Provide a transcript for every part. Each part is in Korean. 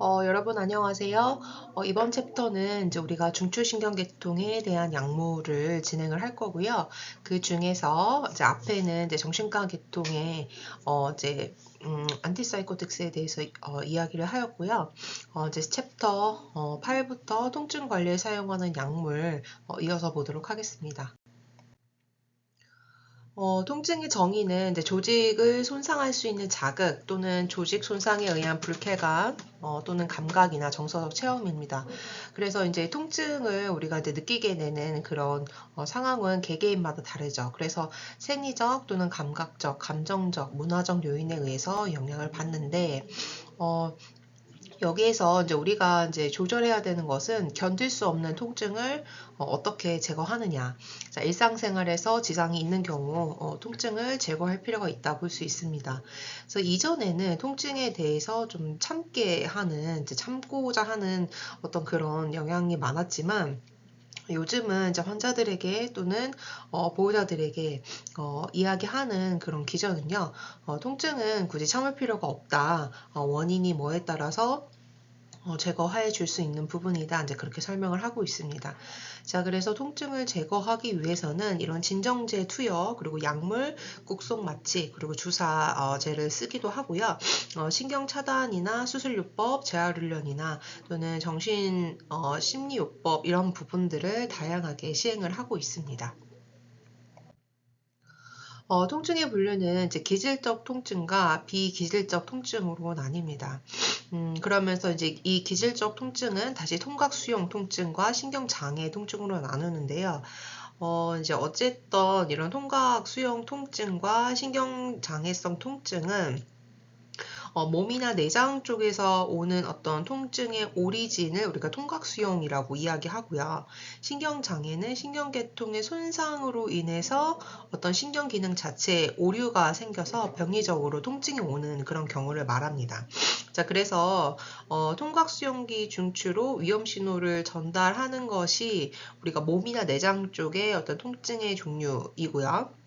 여러분 안녕하세요. 이번 챕터는 이제 우리가 중추신경계통에 대한 약물을 진행을 할 거고요. 그 중에서 이제 앞에는 이제 정신과 계통의 이제 안티사이코틱스에 대해서 이야기를 하였고요. 이제 챕터 8부터 통증 관리에 사용하는 약물 이어서 보도록 하겠습니다. 통증의 정의는 이제 조직을 손상할 수 있는 자극 또는 조직 손상에 의한 불쾌감 또는 감각이나 정서적 체험입니다. 그래서 이제 통증을 우리가 이제 느끼게 되는 그런 상황은 개개인마다 다르죠. 그래서 생리적 또는 감각적, 감정적, 문화적 요인에 의해서 영향을 받는데 어, 여기에서 이제 우리가 이제 조절해야 되는 것은 견딜 수 없는 통증을 어떻게 제거하느냐. 자, 일상생활에서 지장이 있는 경우 통증을 제거할 필요가 있다 볼 수 있습니다. 그래서 이전에는 통증에 대해서 좀 참게 하는, 이제 참고자 하는 어떤 그런 영향이 많았지만 요즘은 이제 환자들에게 또는 보호자들에게 이야기하는 그런 기전은요, 통증은 굳이 참을 필요가 없다. 원인이 뭐에 따라서 제거해 줄 수 있는 부분이다. 이제 그렇게 설명을 하고 있습니다. 자, 그래서 통증을 제거하기 위해서는 이런 진정제 투여, 그리고 약물, 국속 마취, 그리고 주사제를 쓰기도 하고요. 신경 차단이나 수술요법, 재활훈련이나 또는 정신 심리요법 이런 부분들을 다양하게 시행을 하고 있습니다. 통증의 분류는 이제 기질적 통증과 비기질적 통증으로 나뉩니다. 그러면서 이제 이 기질적 통증은 다시 통각 수용 통증과 신경장애 통증으로 나누는데요. 이제 어쨌든 이런 통각 수용 통증과 신경장애성 통증은 몸이나 내장 쪽에서 오는 어떤 통증의 오리진을 우리가 통각수용이라고 이야기하고요. 신경장애는 신경계통의 손상으로 인해서 어떤 신경기능 자체에 오류가 생겨서 병리적으로 통증이 오는 그런 경우를 말합니다. 자, 그래서 통각수용기 중추로 위험신호를 전달하는 것이 우리가 몸이나 내장 쪽의 어떤 통증의 종류이고요.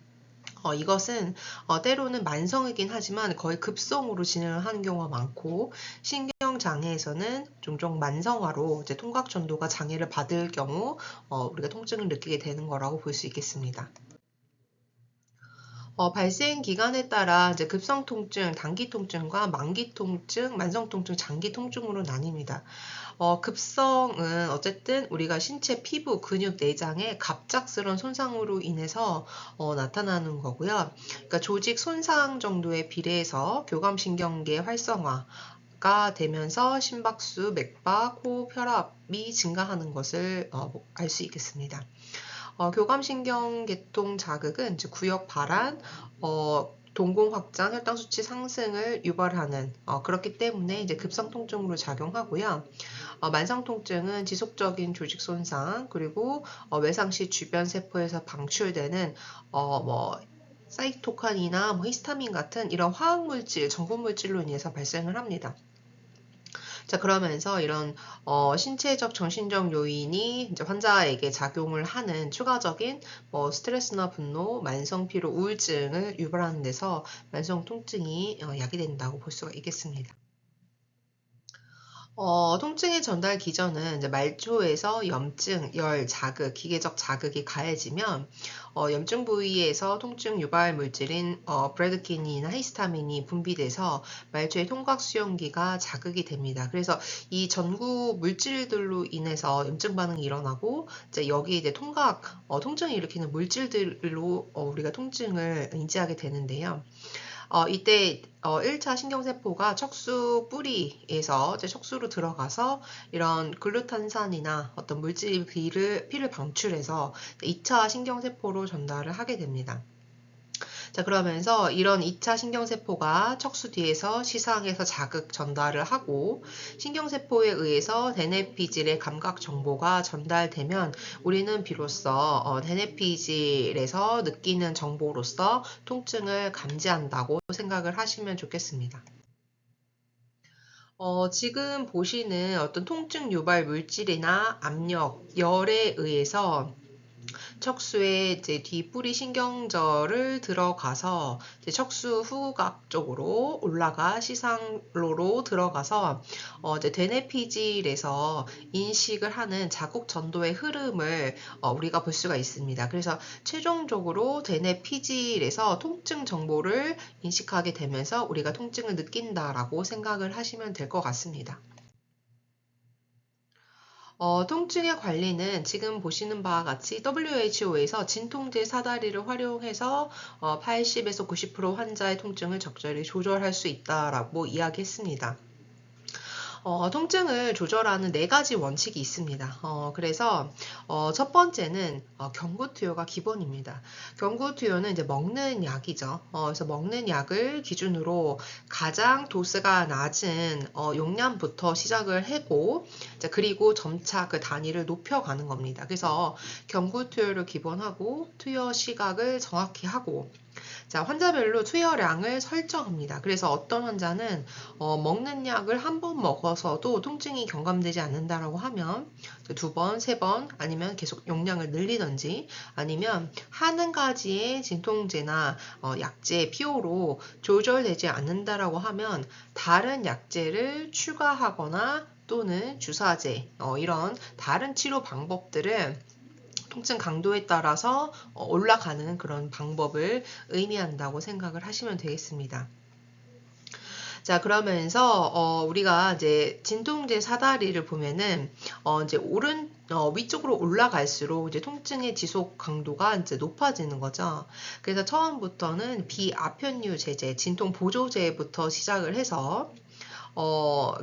이것은 때로는 만성이긴 하지만 거의 급성으로 진행을 하는 경우가 많고, 신경장애에서는 종종 만성화로 이제 통각전도가 장애를 받을 경우 우리가 통증을 느끼게 되는 거라고 볼 수 있겠습니다. 발생 기간에 따라 이제 급성 통증, 단기 통증과 만기 통증, 만성 통증, 장기 통증으로 나뉩니다. 급성은 어쨌든 우리가 신체 피부, 근육, 내장의 갑작스러운 손상으로 인해서 나타나는 거고요. 그러니까 조직 손상 정도에 비례해서 교감신경계 활성화가 되면서 심박수, 맥박, 호흡, 혈압이 증가하는 것을 알 수 있겠습니다. 교감신경계통 자극은 이제 구역 발한, 동공 확장, 혈당 수치 상승을 유발하는 그렇기 때문에 이제 급성 통증으로 작용하고요. 만성 통증은 지속적인 조직 손상 그리고 외상시 주변 세포에서 방출되는 뭐 사이토칸이나 뭐 히스타민 같은 이런 화학 물질, 전분 물질로 인해서 발생을 합니다. 자, 그러면서 이런 신체적, 정신적 요인이 이제 환자에게 작용을 하는 추가적인 스트레스나 분노, 만성 피로, 우울증을 유발하는 데서 만성 통증이 야기된다고 볼 수가 있겠습니다. 통증의 전달 기전은 이제 말초에서 염증, 열, 자극, 기계적 자극이 가해지면 염증 부위에서 통증 유발 물질인 브레드키닌이나 히스타민이 분비돼서 말초의 통각 수용기가 자극이 됩니다. 그래서 이 전구 물질들로 인해서 염증 반응이 일어나고 이제 여기 이제 통증을 일으키는 물질들로 우리가 통증을 인지하게 되는데요. 이때 1차 신경세포가 척수 뿌리에서 이제 척수로 들어가서 이런 글루탄산이나 어떤 물질 피를 방출해서 2차 신경세포로 전달을 하게 됩니다. 자, 그러면서 이런 2차 신경세포가 척수 뒤에서 시상에서 자극 전달을 하고 신경세포에 의해서 대뇌피질의 감각 정보가 전달되면 우리는 비로소 대뇌피질에서 느끼는 정보로서 통증을 감지한다고 생각을 하시면 좋겠습니다. 지금 보시는 어떤 통증 유발 물질이나 압력, 열에 의해서 척수의 이제 뒷뿌리 신경절을 들어가서 이제 척수 후각 쪽으로 올라가 시상로로 들어가서 이제 대뇌피질에서 인식을 하는 자국 전도의 흐름을 우리가 볼 수가 있습니다. 그래서 최종적으로 대뇌피질에서 통증 정보를 인식하게 되면서 우리가 통증을 느낀다라고 생각을 하시면 될 것 같습니다. 통증의 관리는 지금 보시는 바와 같이 WHO에서 진통제 사다리를 활용해서 80에서 90% 환자의 통증을 적절히 조절할 수 있다라고 이야기했습니다. 통증을 조절하는 4가지 원칙이 있습니다. 그래서 첫 번째는 경구투여가 기본입니다. 경구투여는 이제 먹는 약이죠. 그래서 먹는 약을 기준으로 가장 도수가 낮은 용량부터 시작을 하고 그리고 점차 그 단위를 높여가는 겁니다. 그래서 경구투여를 기본하고 투여 시각을 정확히 하고 자, 환자별로 투여량을 설정합니다. 그래서 어떤 환자는 먹는 약을 한 번 먹어서도 통증이 경감되지 않는다라고 하면 2번, 3번 아니면 계속 용량을 늘리든지 아니면 한 가지의 진통제나 약제 피호로 조절되지 않는다라고 하면 다른 약제를 추가하거나 또는 주사제 이런 다른 치료 방법들을 통증 강도에 따라서 올라가는 그런 방법을 의미한다고 생각을 하시면 되겠습니다. 자, 그러면서 우리가 이제 진통제 사다리를 보면은 이제 위쪽으로 올라갈수록 이제 통증의 지속 강도가 이제 높아지는 거죠. 그래서 처음부터는 비아편류 제제, 진통 보조제부터 시작을 해서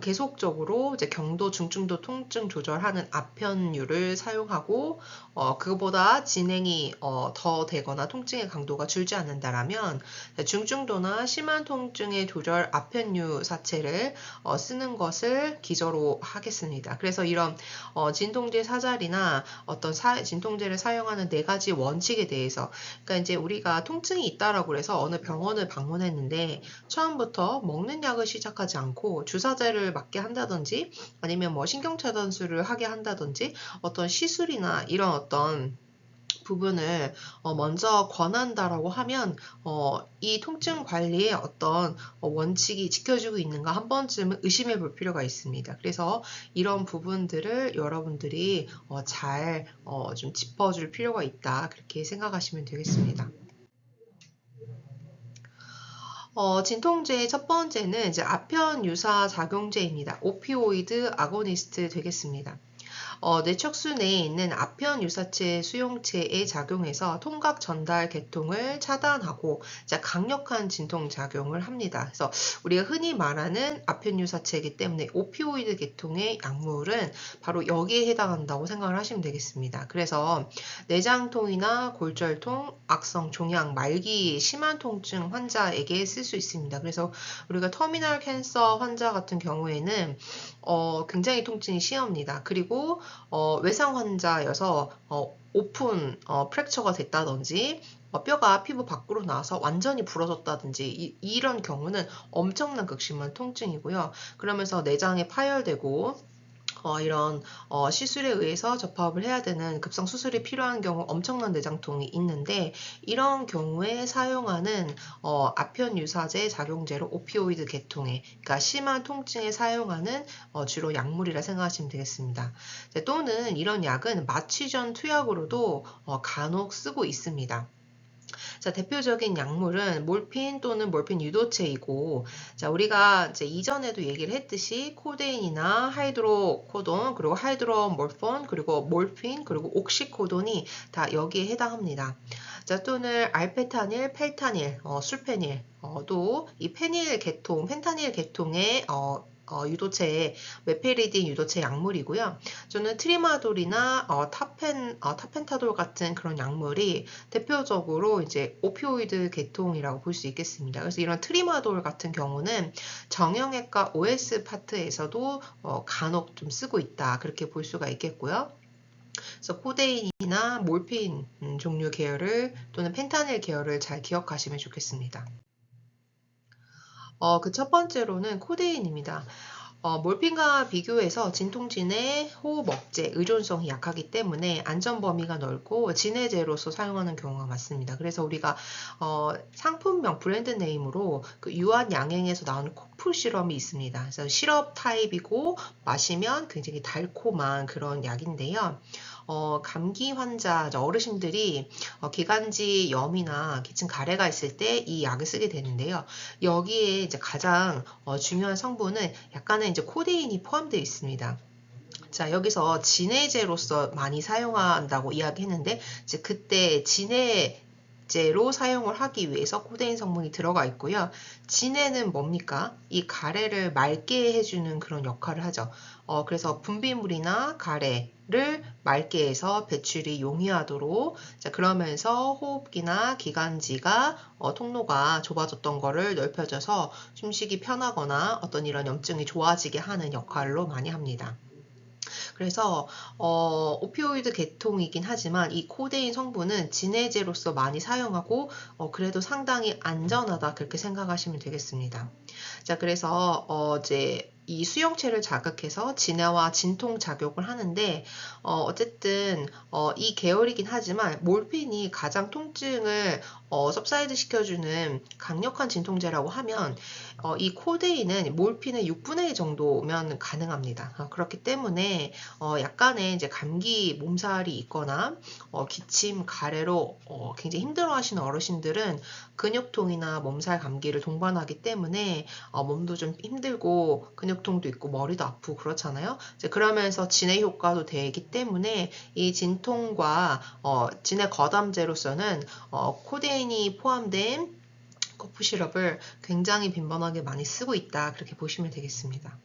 계속적으로 이제 경도, 중증도 통증 조절하는 아편유를 사용하고 그거보다 진행이 더 되거나 통증의 강도가 줄지 않는다라면 중증도나 심한 통증의 조절 아편유 사체를 쓰는 것을 기저로 하겠습니다. 그래서 이런 진통제 사자리나 어떤 진통제를 사용하는 4가지 원칙에 대해서 그러니까 이제 우리가 통증이 있다라고 해서 어느 병원을 방문했는데 처음부터 먹는 약을 시작하지 않고 주사제를 맞게 한다든지 아니면 뭐 신경차단술을 하게 한다든지 어떤 시술이나 이런 어떤 부분을 먼저 권한다라고 하면 이 통증 관리의 어떤 원칙이 지켜지고 있는가 한 번쯤은 의심해 볼 필요가 있습니다. 그래서 이런 부분들을 여러분들이 잘 좀 짚어줄 필요가 있다 그렇게 생각하시면 되겠습니다. 진통제의 첫 번째는 이제 아편 유사 작용제입니다. 오피오이드 아고니스트 되겠습니다. 뇌척수 내에 있는 아편 유사체 수용체에 작용해서 통각 전달 계통을 차단하고 강력한 진통 작용을 합니다. 그래서 우리가 흔히 말하는 아편 유사체이기 때문에 오피오이드 계통의 약물은 바로 여기에 해당한다고 생각을 하시면 되겠습니다. 그래서 내장통이나 골절통, 악성 종양, 말기 심한 통증 환자에게 쓸 수 있습니다. 그래서 우리가 터미널 캔서 환자 같은 경우에는 굉장히 통증이 심합니다. 그리고 외상 환자여서 오픈 프랙처가 됐다든지 뼈가 피부 밖으로 나와서 완전히 부러졌다든지 이런 경우는 엄청난 극심한 통증이고요. 그러면서 내장에 파열되고 이런 시술에 의해서 접합을 해야 되는 급성 수술이 필요한 경우 엄청난 내장통이 있는데 이런 경우에 사용하는 아편 유사제 작용제로 오피오이드 계통의 그러니까 심한 통증에 사용하는 주로 약물이라 생각하시면 되겠습니다. 또는 이런 약은 마취 전 투약으로도 간혹 쓰고 있습니다. 자, 대표적인 약물은 몰핀 또는 몰핀 유도체이고, 자, 우리가 이제 이전에도 얘기를 했듯이 코데인이나 하이드로코돈, 그리고 하이드로몰폰, 그리고 몰핀, 그리고 옥시코돈이 다 여기에 해당합니다. 자, 또는 알페타닐, 펠타닐, 술페닐, 또 이 페닐 계통, 펜타닐 계통의 유도체의 메페리딘 유도체 약물이고요. 저는 트리마돌이나 타펜타돌 같은 그런 약물이 대표적으로 이제 오피오이드 계통이라고 볼 수 있겠습니다. 그래서 이런 트리마돌 같은 경우는 정형외과 OS 파트에서도 간혹 좀 쓰고 있다 그렇게 볼 수가 있겠고요. 그래서 코데인이나 몰핀 종류 계열을 또는 펜타닐 계열을 잘 기억하시면 좋겠습니다. 그 첫 번째로는 코데인입니다. 몰핀과 비교해서 진통진의 호흡 억제, 의존성이 약하기 때문에 안전 범위가 넓고 진해제로서 사용하는 경우가 많습니다. 그래서 우리가 상품명 브랜드 네임으로 그 유한 양행에서 나오는 코프 시럽이 있습니다. 그래서 시럽 타입이고 마시면 굉장히 달콤한 그런 약인데요. 감기 환자, 어르신들이 기관지 염이나 기침 가래가 있을 때 이 약을 쓰게 되는데요. 여기에 이제 가장 중요한 성분은 약간의 이제 코데인이 포함되어 있습니다. 자, 여기서 진해제로서 많이 사용한다고 이야기했는데, 이제 그때 진해제로 사용을 하기 위해서 코데인 성분이 들어가 있고요. 진해는 뭡니까? 이 가래를 맑게 해주는 그런 역할을 하죠. 그래서 분비물이나 가래를 맑게 해서 배출이 용이하도록, 자, 그러면서 호흡기나 기관지가 통로가 좁아졌던 거를 넓혀져서 숨쉬기 편하거나 어떤 이런 염증이 좋아지게 하는 역할로 많이 합니다. 그래서 오피오이드 계통이긴 하지만 이 코데인 성분은 진해제로서 많이 사용하고 그래도 상당히 안전하다 그렇게 생각하시면 되겠습니다. 자, 그래서 이제 이 수용체를 자극해서 진해와 진통 작용을 하는데 어쨌든 이 계열이긴 하지만 몰핀이 가장 통증을 subside 시켜주는 강력한 진통제라고 하면 이 코데인은 몰핀의 6분의 1 정도면 가능합니다. 그렇기 때문에 약간의 이제 감기 몸살이 있거나 기침, 가래로 굉장히 힘들어하시는 어르신들은 근육통이나 몸살, 감기를 동반하기 때문에 몸도 좀 힘들고 근육통도 있고 머리도 아프고 그렇잖아요. 이제 그러면서 진해 효과도 되기 때문에 이 진통과 진해 거담제로서는 코데인이 포함된 코프 시럽을 굉장히 빈번하게 많이 쓰고 있다 그렇게 보시면 되겠습니다.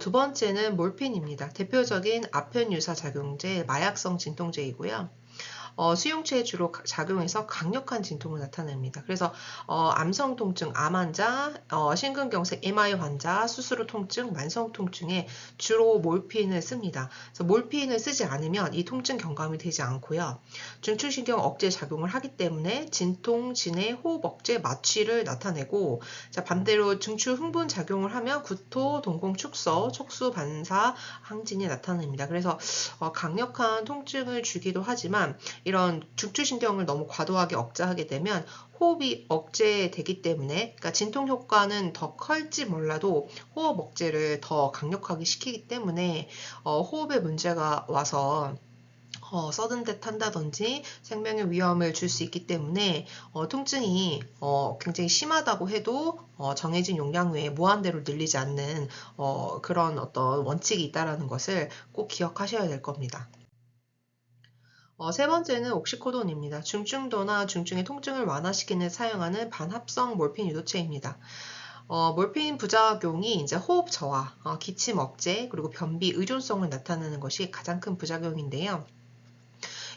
두 번째는 몰핀입니다. 대표적인 아편 유사 작용제 마약성 진통제이고요. 수용체에 주로 작용해서 강력한 진통을 나타냅니다. 그래서 암성 통증, 암 환자, 심근경색 MI 환자, 수술 후 통증, 만성 통증에 주로 몰핀을 씁니다. 그래서 몰핀을 쓰지 않으면 이 통증 경감이 되지 않고요. 중추신경 억제 작용을 하기 때문에 진통, 진해, 호흡 억제, 마취를 나타내고, 자, 반대로 중추 흥분 작용을 하면 구토, 동공 축서, 척수 반사, 항진이 나타납니다. 그래서 강력한 통증을 주기도 하지만 이런 중추신경을 너무 과도하게 억제하게 되면 호흡이 억제되기 때문에, 그러니까 진통 효과는 더 클지 몰라도 호흡 억제를 더 강력하게 시키기 때문에 호흡에 문제가 와서 서든데트 한다든지 생명의 위험을 줄 수 있기 때문에 통증이 굉장히 심하다고 해도 정해진 용량 외에 무한대로 늘리지 않는 그런 어떤 원칙이 있다는 것을 꼭 기억하셔야 될 겁니다. 세 번째는 옥시코돈입니다. 중증도나 중증의 통증을 완화시키는 사용하는 반합성 몰핀 유도체입니다. 몰핀 부작용이 이제 호흡 저하, 기침 억제, 그리고 변비 의존성을 나타내는 것이 가장 큰 부작용인데요.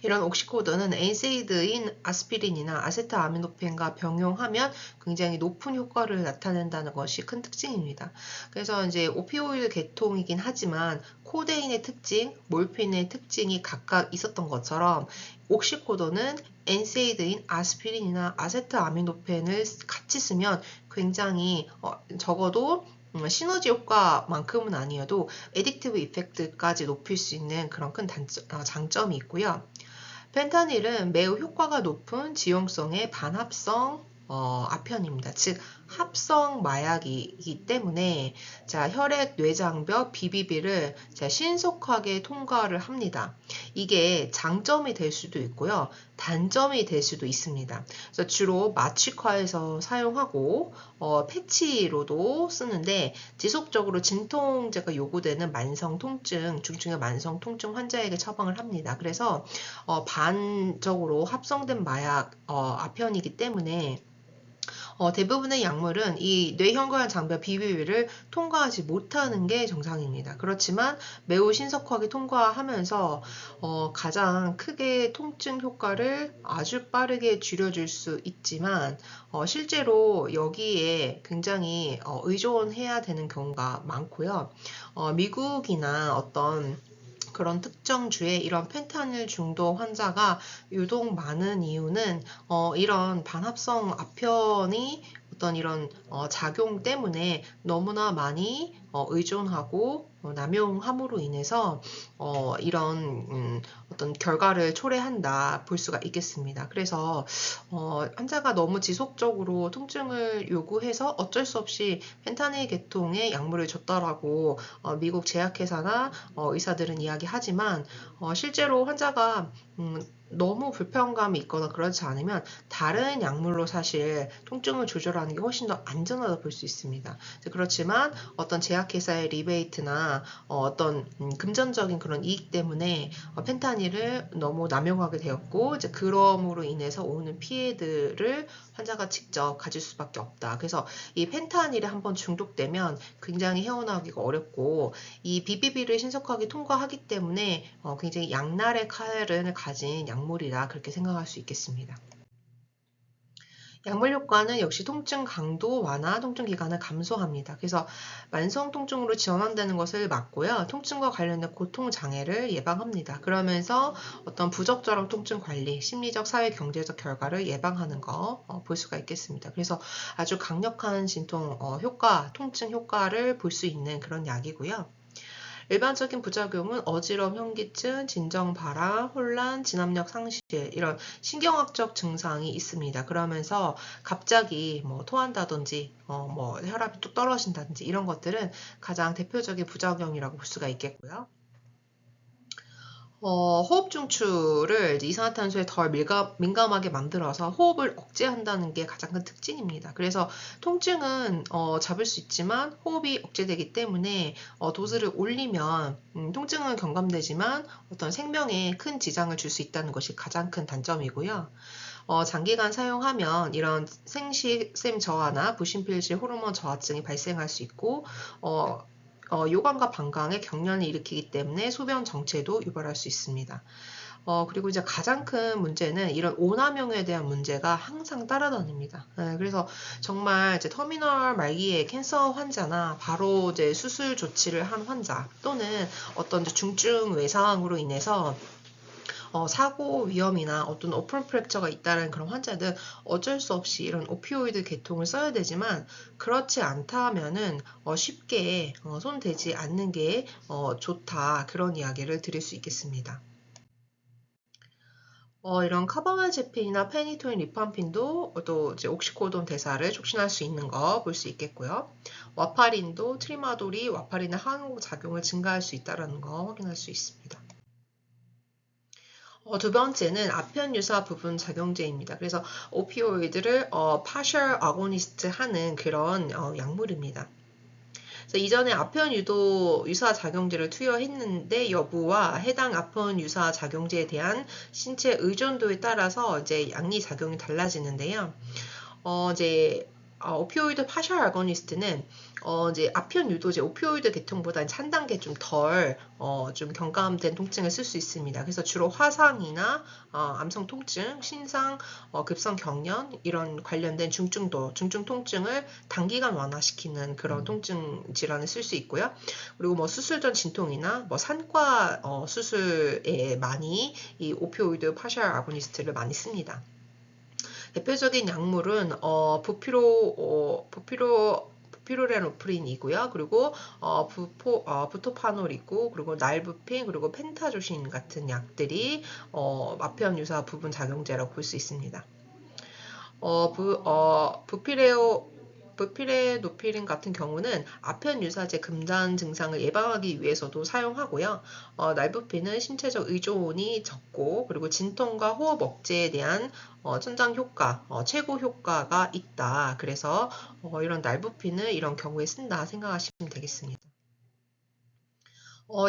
이런 옥시코돈은 엔세이드인 아스피린이나 아세트아미노펜과 병용하면 굉장히 높은 효과를 나타낸다는 것이 큰 특징입니다. 그래서 이제 오피오이드 계통이긴 하지만 코데인의 특징, 몰핀의 특징이 각각 있었던 것처럼 옥시코돈은 엔세이드인 아스피린이나 아세트아미노펜을 같이 쓰면 굉장히 적어도 시너지 효과만큼은 아니어도 에딕티브 이펙트까지 높일 수 있는 그런 큰 장점이 있고요. 펜타닐은 매우 효과가 높은 지용성의 반합성 아편입니다. 즉 합성 마약이기 때문에 자, 혈액 뇌장벽 BBB를 신속하게 통과를 합니다. 이게 장점이 될 수도 있고요. 단점이 될 수도 있습니다. 그래서 주로 마취과에서 사용하고 패치로도 쓰는데 지속적으로 진통제가 요구되는 만성 통증, 중증의 만성 통증 환자에게 처방을 합니다. 그래서 반적으로 합성된 마약 아편이기 때문에 대부분의 약물은 이 뇌혈관 장벽 BBB를 통과하지 못하는 게 정상입니다. 그렇지만 매우 신속하게 통과하면서 가장 크게 통증 효과를 아주 빠르게 줄여줄 수 있지만 실제로 여기에 굉장히 의존해야 되는 경우가 많고요. 미국이나 어떤 그런 특정 주에 이런 펜타닐 중독 환자가 유독 많은 이유는 이런 반합성 아편이 어떤 이런 작용 때문에 너무나 많이 의존하고 남용함으로 인해서 이런 어떤 결과를 초래한다 볼 수가 있겠습니다. 그래서 환자가 너무 지속적으로 통증을 요구해서 어쩔 수 없이 펜타닐 계통의 약물을 줬다라고 미국 제약회사나 의사들은 이야기하지만 실제로 환자가 너무 불편감이 있거나 그렇지 않으면 다른 약물로 사실 통증을 조절하는 게 훨씬 더 안전하다 볼 수 있습니다. 그렇지만 어떤 제약회사의 리베이트나 어떤 금전적인 그런 이익 때문에 펜타닐을 너무 남용하게 되었고 이제 그럼으로 인해서 오는 피해들을 환자가 직접 가질 수밖에 없다. 그래서 이 펜타닐에 한번 중독되면 굉장히 헤어나오기가 어렵고 이 BBB를 신속하게 통과하기 때문에 굉장히 양날의 칼을 가진 약물이라 그렇게 생각할 수 있겠습니다. 약물 효과는 역시 통증 강도 완화, 통증 기간을 감소합니다. 그래서 만성 통증으로 전환되는 것을 막고요. 통증과 관련된 고통 장애를 예방합니다. 그러면서 어떤 부적절한 통증 관리, 심리적, 사회, 경제적 결과를 예방하는 거 볼 수가 있겠습니다. 그래서 아주 강력한 진통 효과, 통증 효과를 볼 수 있는 그런 약이고요. 일반적인 부작용은 어지러움, 현기증, 진정바람, 혼란, 진압력 상실 이런 신경학적 증상이 있습니다. 그러면서 갑자기 뭐 토한다든지 뭐 혈압이 뚝 떨어진다든지 이런 것들은 가장 대표적인 부작용이라고 볼 수가 있겠고요. 호흡 중추를 이산화탄소에 덜 민감하게 만들어서 호흡을 억제한다는 게 가장 큰 특징입니다. 그래서 통증은 잡을 수 있지만 호흡이 억제되기 때문에 도수를 올리면 통증은 경감되지만 어떤 생명에 큰 지장을 줄 수 있다는 것이 가장 큰 단점이고요. 장기간 사용하면 이런 생식샘 저하나 부신필질 호르몬 저하증이 발생할 수 있고 요강과 방광에 경련을 일으키기 때문에 소변 정체도 유발할 수 있습니다. 그리고 이제 가장 큰 문제는 이런 오남용에 대한 문제가 항상 따라다닙니다. 그래서 정말 이제 터미널 말기의 캔서 환자나 바로 이제 수술 조치를 한 환자 또는 어떤 중증 외상으로 인해서 사고 위험이나 어떤 오픈 프랙처가 있다는 그런 환자들 어쩔 수 없이 이런 오피오이드 계통을 써야 되지만 그렇지 않다면은 쉽게 손 대지 않는 게 좋다 그런 이야기를 드릴 수 있겠습니다. 이런 카바마제핀이나 페니토인, 리팜핀도 또 이제 옥시코돈 대사를 촉진할 수 있는 거 볼 수 있겠고요. 와파린도 트리마돌이 와파린의 항우 작용을 증가할 수 있다는 거 확인할 수 있습니다. 두 번째는 아편 유사 부분 작용제입니다. 그래서 오피오이드를 partial agonist 하는 그런 약물입니다. 그래서 이전에 아편 유사 작용제를 투여했는데 여부와 해당 아편 유사 작용제에 대한 신체 의존도에 따라서 이제 양리 작용이 달라지는데요. 이제 오피오이드 파셜 아고니스트는 이제 아편 유도제 오피오이드 계통보다 한 단계 좀 덜 좀 경감된 통증을 쓸 수 있습니다. 그래서 주로 화상이나 암성 통증, 신상, 급성 경련 이런 관련된 중증 통증을 단기간 완화시키는 그런 통증 질환을 쓸 수 있고요. 그리고 뭐 수술 전 진통이나 뭐 산과 수술에 많이 이 오피오이드 파셜 아고니스트를 많이 씁니다. 대표적인 약물은 부피로레노프린이고요. 그리고 부토파놀이고 그리고 날부핀 그리고 펜타조신 같은 약들이 아편 유사 부분 작용제라고 볼 수 있습니다. 부피레노피린 같은 경우는 아편 유사제 금단 증상을 예방하기 위해서도 사용하고요. 날부핀은 신체적 의존이 적고 그리고 진통과 호흡 억제에 대한 천장 효과, 최고 효과가 있다. 그래서 이런 날부핀을 이런 경우에 쓴다 생각하시면 되겠습니다.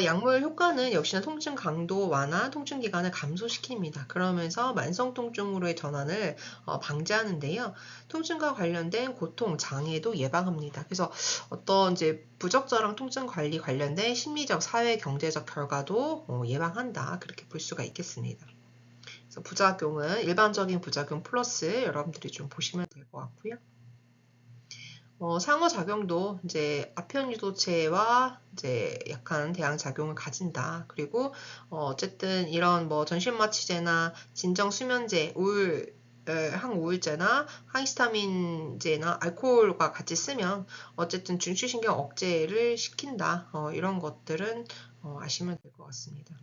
약물 효과는 역시나 통증 강도 완화, 통증 기간을 감소시킵니다. 그러면서 만성 통증으로의 전환을 방지하는데요. 통증과 관련된 고통, 장애도 예방합니다. 그래서 어떤 이제 부적절한 통증 관리 관련된 심리적, 사회, 경제적 결과도 예방한다. 그렇게 볼 수가 있겠습니다. 그래서 부작용은 일반적인 부작용 플러스 여러분들이 좀 보시면 될 것 같고요. 상호작용도 이제 아편 유도체와 이제 약한 대항 작용을 가진다. 그리고 어쨌든 이런 뭐 전신마취제나 진정수면제, 항우울제나 항히스타민제나 알코올과 같이 쓰면 어쨌든 중추신경 억제를 시킨다. 이런 것들은 아시면 될 것 같습니다.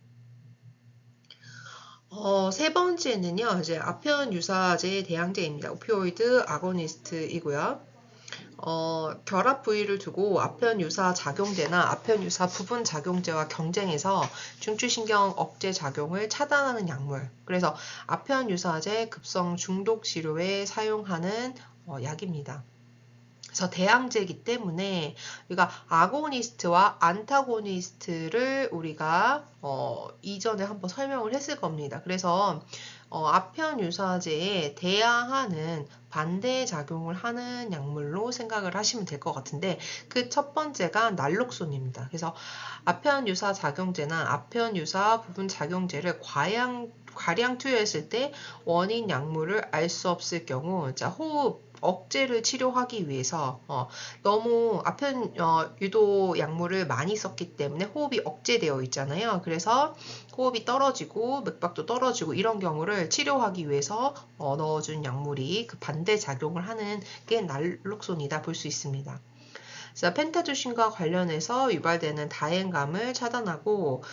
세 번째는요, 이제 아편 유사제 대항제입니다. 오피오이드 아고니스트이고요. 결합 부위를 두고 아편 유사 작용제나 아편 유사 부분 작용제와 경쟁해서 중추신경 억제 작용을 차단하는 약물. 그래서 아편 유사제 급성 중독 치료에 사용하는 약입니다. 그래서 대항제이기 때문에 우리가 아고니스트와 안타고니스트를 우리가 이전에 한번 설명을 했을 겁니다. 그래서 아편 유사제에 대항하는 반대 작용을 하는 약물로 생각을 하시면 될 것 같은데 그 첫 번째가 날록손입니다. 그래서 아편 유사 작용제나 아편 유사 부분 작용제를 과량 투여했을 때 원인 약물을 알 수 없을 경우 호흡 억제를 치료하기 위해서 너무 아편 유도 약물을 많이 썼기 때문에 호흡이 억제되어 있잖아요. 그래서 호흡이 떨어지고 맥박도 떨어지고 이런 경우를 치료하기 위해서 넣어준 약물이 그 반대 작용을 하는 게 날록손이다 볼 수 있습니다. 그래서 펜타조신과 관련해서 유발되는 다행감을 차단하고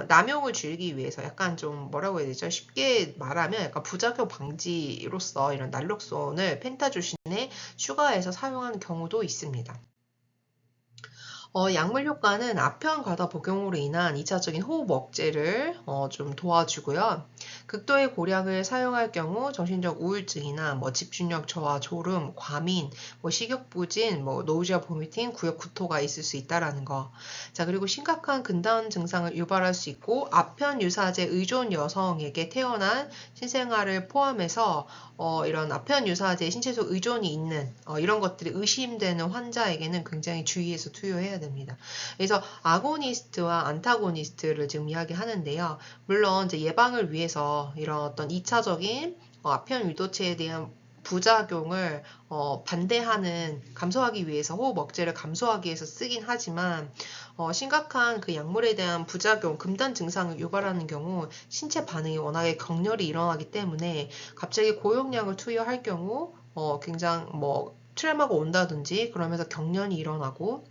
남용을 줄이기 위해서 약간 좀 뭐라고 해야 되죠? 쉽게 말하면 약간 부작용 방지로서 이런 날록손을 펜타조신에 추가해서 사용하는 경우도 있습니다. 약물 효과는 아편 과다 복용으로 인한 2차적인 호흡 억제를 좀 도와주고요. 극도의 고량을 사용할 경우 정신적 우울증이나 집중력 저하, 졸음, 과민, 식욕 부진, 노우지아 보미팅, 구역 구토가 있을 수 있다라는 거. 자, 그리고 심각한 근다운 증상을 유발할 수 있고 아편 유사제 의존 여성에게 태어난 신생아를 포함해서 이런 아편 유사제 신체적 의존이 있는 이런 것들이 의심되는 환자에게는 굉장히 주의해서 투여해야 됩니다. 그래서 아고니스트와 안타고니스트를 지금 이야기하는데요. 물론 이제 예방을 위해서 이런 어떤 2차적인 아편 유도체에 대한 부작용을 반대하는 감소하기 위해서 호흡 억제를 감소하기 위해서 쓰긴 하지만 심각한 그 약물에 대한 부작용, 금단 증상을 유발하는 경우 신체 반응이 워낙에 격렬히 일어나기 때문에 갑자기 고용량을 투여할 경우 굉장히 트레마가 온다든지 그러면서 경련이 일어나고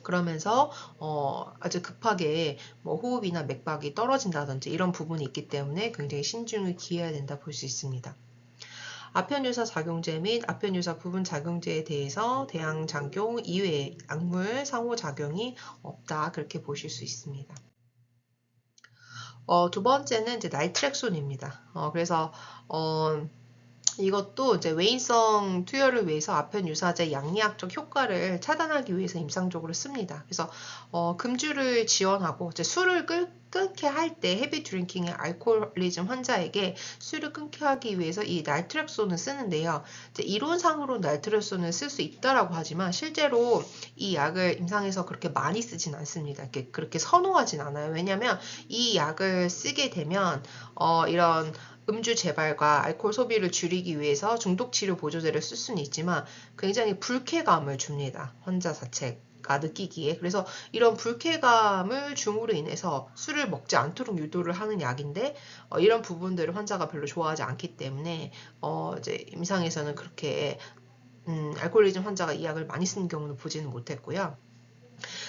그러면서 아주 급하게 호흡이나 맥박이 떨어진다든지 이런 부분이 있기 때문에 굉장히 신중을 기해야 된다 볼 수 있습니다. 아편유사 작용제 및 아편유사 부분 작용제에 대해서 대항작용 이외의 약물 상호작용이 없다 그렇게 보실 수 있습니다. 두 번째는 이제 나이트렉손입니다. 그래서 이것도 이제 외인성 투여를 위해서 아편 유사제 양리학적 효과를 차단하기 위해서 임상적으로 씁니다. 그래서 금주를 지원하고 이제 술을 끊게 할 때 헤비 드링킹의 알코올리즘 환자에게 술을 끊게 하기 위해서 이 날트렉손을 쓰는데요. 이제 이론상으로 날트렉손을 쓸 수 있다라고 하지만 실제로 이 약을 임상에서 그렇게 많이 쓰진 않습니다. 그렇게 선호하진 않아요. 왜냐하면 이 약을 쓰게 되면 이런 음주 재발과 알코올 소비를 줄이기 위해서 중독치료 보조제를 쓸 수는 있지만 굉장히 불쾌감을 줍니다. 환자 자체가 느끼기에. 그래서 이런 불쾌감을 줌으로 인해서 술을 먹지 않도록 유도를 하는 약인데 이런 부분들을 환자가 별로 좋아하지 않기 때문에 이제 임상에서는 그렇게 알코올리즘 환자가 이 약을 많이 쓰는 경우는 보지는 못했고요.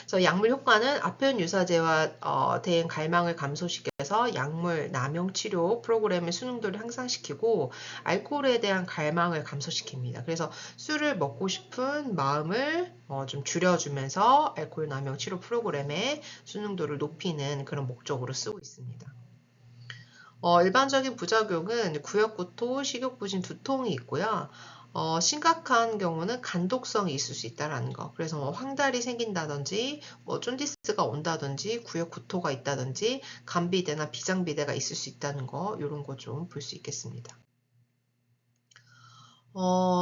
그래서 약물 효과는 아편 유사제와 대행 갈망을 감소시켜서 약물 남용 치료 프로그램의 수능도를 향상시키고 알코올에 대한 갈망을 감소시킵니다. 그래서 술을 먹고 싶은 마음을 좀 줄여주면서 알코올 남용 치료 프로그램의 수능도를 높이는 그런 목적으로 쓰고 있습니다. 일반적인 부작용은 구역구토, 식욕부진, 두통이 있고요. 심각한 경우는 간독성이 있을 수 있다는 거. 그래서 황달이 생긴다든지, 쫀디스가 온다든지, 구역구토가 있다든지, 간비대나 비장비대가 있을 수 있다는 거, 이런 거 좀 볼 수 있겠습니다.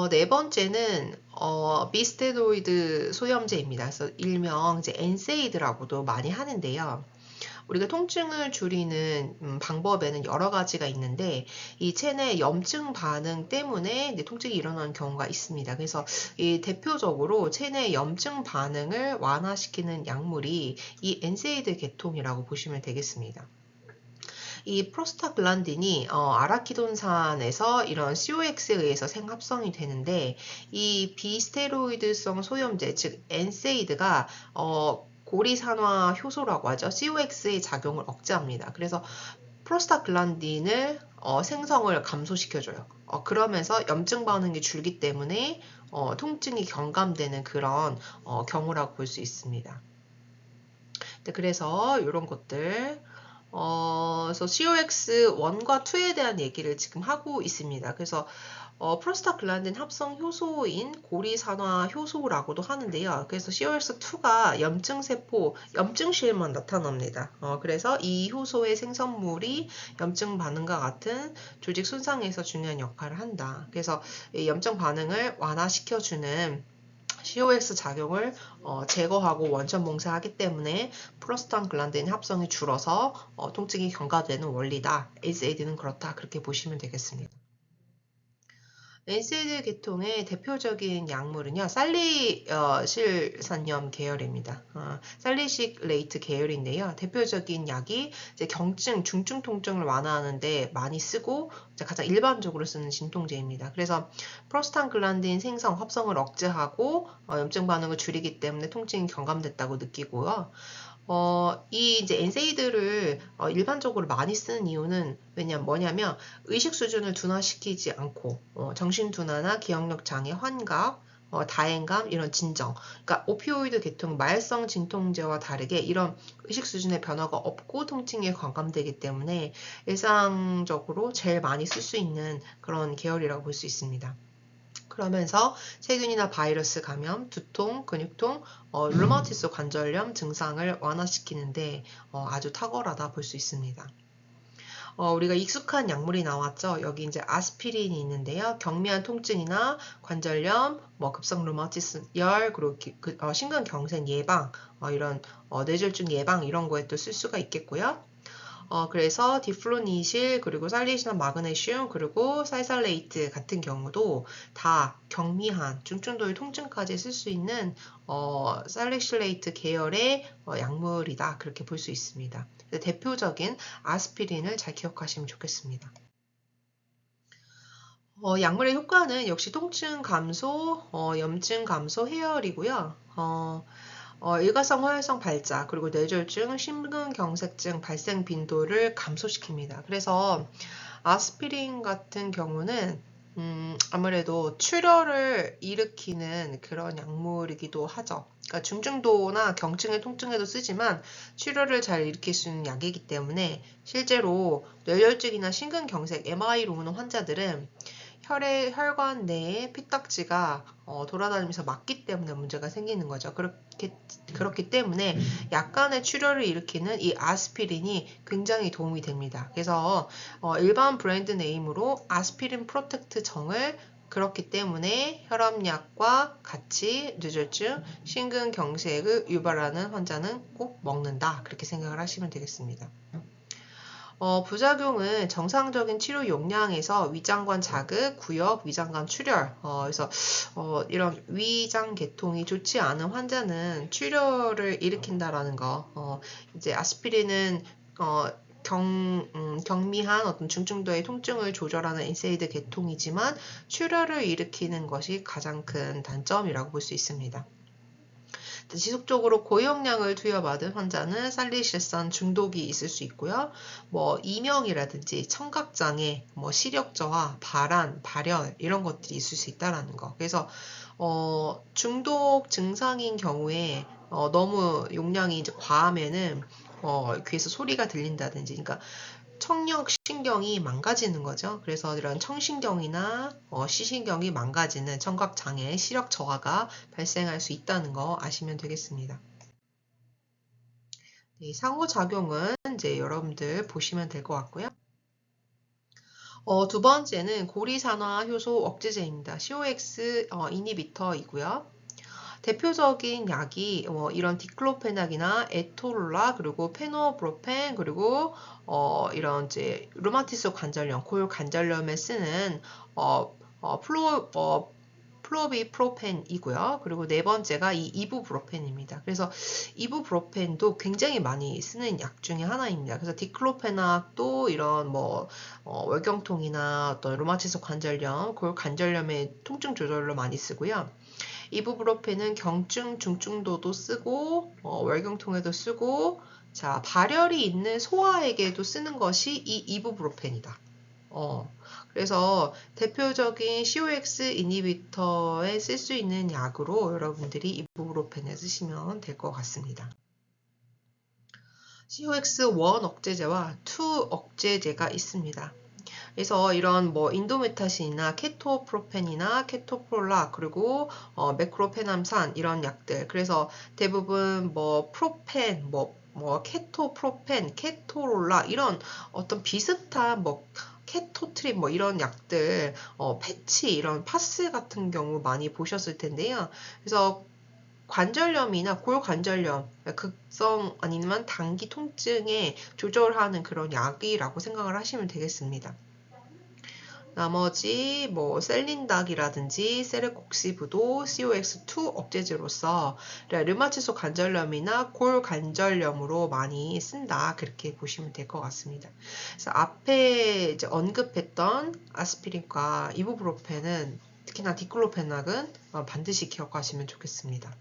네 번째는 비스테로이드 소염제입니다. 그래서 일명 이제 엔세이드라고도 많이 하는데요. 우리가 통증을 줄이는 방법에는 여러 가지가 있는데 이 체내 염증 반응 때문에 통증이 일어나는 경우가 있습니다. 그래서 이 대표적으로 체내 염증 반응을 완화시키는 약물이 이 엔세이드 계통이라고 보시면 되겠습니다. 이 프로스타글란딘이 아라키돈산에서 이런 COX에 의해서 생합성이 되는데 이 비스테로이드성 소염제 즉 엔세이드가 고리산화 효소라고 하죠. COX의 작용을 억제합니다. 그래서 프로스타글란딘을 생성을 감소시켜줘요. 그러면서 염증 반응이 줄기 때문에 통증이 경감되는 그런 경우라고 볼 수 있습니다. 네, 그래서 이런 것들 그래서 COX1과 2에 대한 얘기를 지금 하고 있습니다. 그래서 프로스타글란딘 합성 효소인 고리산화 효소라고도 하는데요. 그래서 COX2가 염증세포, 염증실만 나타납니다. 그래서 이 효소의 생성물이 염증 반응과 같은 조직 손상에서 중요한 역할을 한다. 그래서 이 염증 반응을 완화시켜주는 COX 작용을 제거하고 원천 봉쇄하기 때문에 프로스타글란딘 합성이 줄어서 통증이 경과되는 원리다. NSAID는 그렇다. 그렇게 보시면 되겠습니다. NSAID 계통의 대표적인 약물은요, 살리실산염 계열입니다. 살리실레이트 계열인데요. 대표적인 약이 이제 경증, 중증 통증을 완화하는데 많이 쓰고 가장 일반적으로 쓰는 진통제입니다. 그래서 프로스타글란딘 생성, 합성을 억제하고 염증 반응을 줄이기 때문에 통증이 경감됐다고 느끼고요. 이 이제 엔세이드를 일반적으로 많이 쓰는 이유는 뭐냐면 의식 수준을 둔화시키지 않고 정신 둔화나 기억력 장애, 환각, 다행감 이런 진정. 그러니까 오피오이드 계통 말성 진통제와 다르게 이런 의식 수준의 변화가 없고 통증이 관감되기 때문에 일상적으로 제일 많이 쓸 수 있는 그런 계열이라고 볼 수 있습니다. 그러면서 세균이나 바이러스 감염, 두통, 근육통, 류마티스 관절염 증상을 완화시키는데 아주 탁월하다 볼 수 있습니다. 우리가 익숙한 약물이 나왔죠. 여기 이제 아스피린이 있는데요. 경미한 통증이나 관절염, 급성 류마티스 열, 그리고 심근경색 예방, 이런 뇌졸중 예방 이런 거에 또 쓸 수가 있겠고요. 그래서 디플로니실, 그리고 살리시나 마그네슘, 그리고 살살레이트 같은 경우도 다 경미한 중증도의 통증까지 쓸 수 있는 살리실레이트 계열의 약물이다. 그렇게 볼 수 있습니다. 대표적인 아스피린을 잘 기억하시면 좋겠습니다. 약물의 효과는 역시 통증 감소, 염증 감소, 해열이고요. 일가성 호혈성 발작, 그리고 뇌졸중, 심근경색증 발생 빈도를 감소시킵니다. 그래서 아스피린 같은 경우는 아무래도 출혈을 일으키는 그런 약물이기도 하죠. 그러니까 중증도나 경증의 통증에도 쓰지만 출혈을 잘 일으킬 수 있는 약이기 때문에 실제로 뇌혈증이나 심근경색, MI로 오는 환자들은 혈관 내에 피딱지가 돌아다니면서 막기 때문에 문제가 생기는 거죠. 그렇기 때문에 약간의 출혈을 일으키는 이 아스피린이 굉장히 도움이 됩니다. 그래서 일반 브랜드 네임으로 아스피린 프로텍트 정을 그렇기 때문에 혈압약과 같이 뇌졸중, 심근경색을 유발하는 환자는 꼭 먹는다. 그렇게 생각을 하시면 되겠습니다. 부작용은 정상적인 치료 용량에서 위장관 자극, 구역, 위장관 출혈. 그래서 이런 위장 계통이 좋지 않은 환자는 출혈을 일으킨다라는 거. 이제 아스피린은 경미한 어떤 중증도의 통증을 조절하는 엔세이드 계통이지만 출혈을 일으키는 것이 가장 큰 단점이라고 볼 수 있습니다. 지속적으로 고용량을 투여받은 환자는 살리실산 중독이 있을 수 있고요. 이명이라든지 청각장애, 시력저하, 발한, 발열 이런 것들이 있을 수 있다는 거. 그래서 중독 증상인 경우에 너무 용량이 이제 과하면은 귀에서 소리가 들린다든지, 그러니까 청력 신경이 망가지는 거죠. 그래서 이런 청신경이나 시신경이 망가지는 청각장애, 시력 저하가 발생할 수 있다는 거 아시면 되겠습니다. 네, 상호작용은 이제 여러분들 보시면 될 것 같고요. 두 번째는 고리산화 효소 억제제입니다. COX 이니비터이고요. 대표적인 약이 이런 디클로페낙이나 에토롤라, 그리고 페노브로펜, 그리고 이런 이제 류마티스 관절염, 골 관절염에 쓰는 플로비프로펜이고요. 그리고 네 번째가 이 이부브로펜입니다. 그래서 이부브로펜도 굉장히 많이 쓰는 약 중에 하나입니다. 그래서 디클로페낙도 이런 뭐 월경통이나 어떤 류마티스 관절염, 골관절염의 통증 조절로 많이 쓰고요. 이부브로펜은 경증, 중증도도 쓰고 월경통에도 쓰고 자 발열이 있는 소아에게도 쓰는 것이 이 이부브로펜이다. 그래서 대표적인 COX 이니비터에 쓸 수 있는 약으로 여러분들이 이부브로펜을 쓰시면 될 것 같습니다. COX1 억제제와 2 억제제가 있습니다. 그래서 이런 뭐 인도메타신이나 케토프로펜이나 케토프롤라 그리고 메크로페남산 이런 약들 그래서 대부분 뭐 프로펜 뭐 케토프로펜 케토롤라 이런 어떤 비슷한 뭐 케토트립 뭐 이런 약들 패치 이런 파스 같은 경우 많이 보셨을 텐데요. 그래서 관절염이나 골관절염, 극성 아니면 단기 통증에 조절하는 그런 약이라고 생각을 하시면 되겠습니다. 나머지 뭐 셀린닥이라든지 세레콕시브도 COX2 억제제로서 류마티스 관절염이나 골관절염으로 많이 쓴다 그렇게 보시면 될 것 같습니다. 그래서 앞에 이제 언급했던 아스피린과 이부브로펜은 특히나 디클로페낙은 반드시 기억하시면 좋겠습니다.